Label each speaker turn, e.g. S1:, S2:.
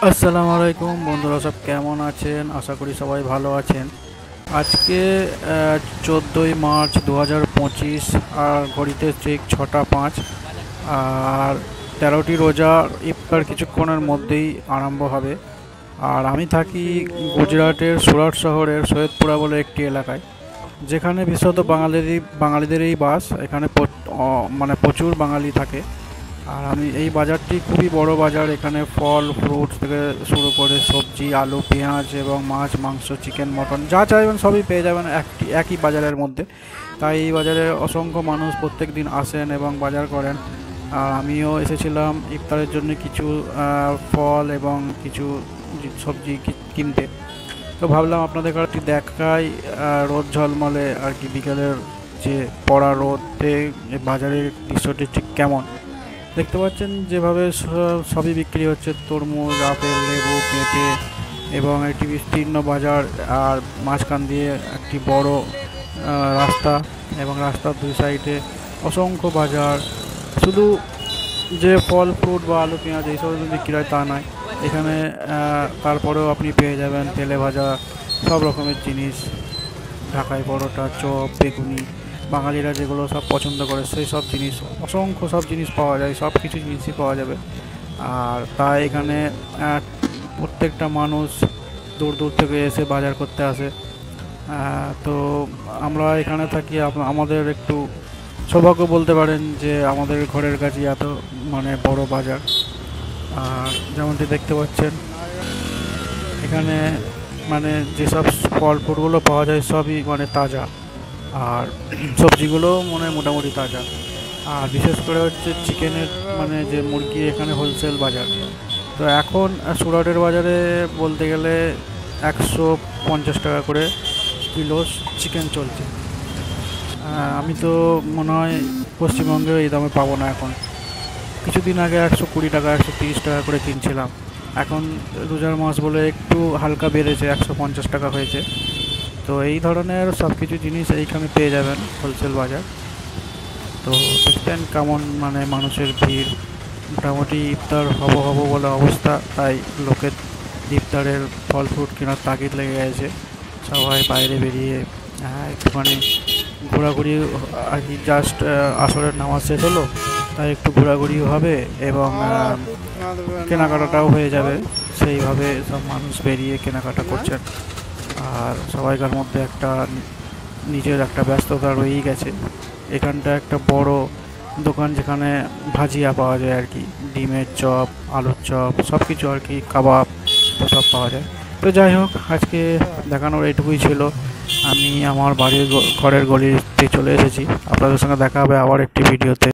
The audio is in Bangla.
S1: আসসালামু আলাইকুম বন্ধুরা, সব কেমন আছেন? আশা করি সবাই ভালো আছেন। আজকে 14ই মার্চ 2025, আর ঘড়িতে ঠিক 6টা 5। আর 13টি রোজা ইফতার কিছুক্ষণের মধ্যেই আরম্ভ হবে। আর আমি থাকি গুজরাটের সুরাট শহরের সৈয়দপুরা বলে একটি এলাকায়, যেখানে বিশেষত বাঙালিদেরই বাস। এখানে মানে প্রচুর বাঙালি থাকে। আর আমি এই বাজারটি খুবই বড় বাজার। এখানে ফল ফ্রুটস থেকে শুরু করে সবজি, আলু, পেঁয়াজ এবং মাছ, মাংস, চিকেন, মটন যা চাইবেন সবই পেয়ে যাবেন একই বাজারের মধ্যে। তাই এই বাজারে অসংখ্য মানুষ প্রত্যেক দিন আসেন এবং বাজার করেন। আর আমিও এসেছিলাম ইফতারের জন্য কিছু ফল এবং কিছু সবজি কিনতে। তো ভাবলাম আপনাদের কাছে দেখাই রোদ ঝলমলে আর কি বিকেলের যে পড়া রোদে বাজারের দৃশ্যটি ঠিক কেমন। দেখতে পাচ্ছেন যেভাবে সবই বিক্রি হচ্ছে, তরমুজ, আপেল, লেবু, পেঁপে, এবং একটি বিস্তীর্ণ বাজার। আর মাঝখান দিয়ে একটি বড় রাস্তা, এবং রাস্তার দুই সাইডে অসংখ্য বাজার। শুধু যে ফল ফ্রুট বা আলু পেঁয়াজ এইসব বিক্রি হয় তা নয়, এখানে তারপরেও আপনি পেয়ে যাবেন তেলে ভাজা সব রকমের জিনিস, ঢাকাই পরোটা, চপ, বেগুনি, বাঙালিরা যেগুলো সব পছন্দ করে সেই সব জিনিস, অসংখ্য সব জিনিস পাওয়া যায়, সব কিছু জিনিসই পাওয়া যাবে। আর তাই এখানে প্রত্যেকটা মানুষ দূর দূর থেকে এসে বাজার করতে আসে। তো আমরা এখানে থাকি, আমাদের একটু সৌভাগ্য বলতে পারেন যে আমাদের ঘরের কাছে এত মানে বড় বাজার। আর যেমনটি দেখতে পাচ্ছেন এখানে মানে যেসব ফল ফ্রুটগুলো পাওয়া যায় সবই মানে তাজা, আর সবজিগুলো মানে মোটামুটি তাজা। আর বিশেষ করে হচ্ছে চিকেনের মানে যে মুরগি, এখানে হোলসেল বাজার। তো এখন সুরাটের বাজারে বলতে গেলে 150 টাকা করে কিলো চিকেন চলছে। আমি তো মনে হয় পশ্চিমবঙ্গে এই দামে পাবো না এখন। কিছুদিন আগে 120 টাকা, 130 টাকা করে কিনছিলাম। এখন রোজার মাস বলে একটু হালকা বেড়েছে, 150 টাকা হয়েছে। তো এই ধরনের সব কিছু জিনিস এইখানে পেয়ে যাবেন হোলসেল বাজার। তো দেখতেন কেমন মানে মানুষের ভিড়, মোটামুটি ইফতার হব বলে অবস্থা। তাই লোকের ইফতারের ফল ফ্রুট কেনার তাগিদ লেগে গেছে। সবাই বাইরে বেরিয়ে একটুখানি ঘোরাঘুরি আর কি, জাস্ট আসরের নামাজ শেষ হলো, তাই একটু ঘোরাঘুরিও হবে এবং কেনাকাটাটাও হয়ে যাবে। সেইভাবে সব মানুষ বেরিয়ে কেনাকাটা করছেন। আর সবাইকার মধ্যে একটা নিজের একটা ব্যস্ততা রয়েই গেছে। এখানটা একটা বড় দোকান, যেখানে ভাজিয়া পাওয়া যায় আর কি, ডিমের চপ, আলুর চপ, সব কিছু আর কি, কাবাব সব পাওয়া যায়। তো যাই হোক, আজকে দেখানোর এইটুকুই ছিল। আমি আমার বাড়ির ঘরের গলিতে চলে এসেছি। আপনাদের সঙ্গে দেখা হবে আবার একটি ভিডিওতে।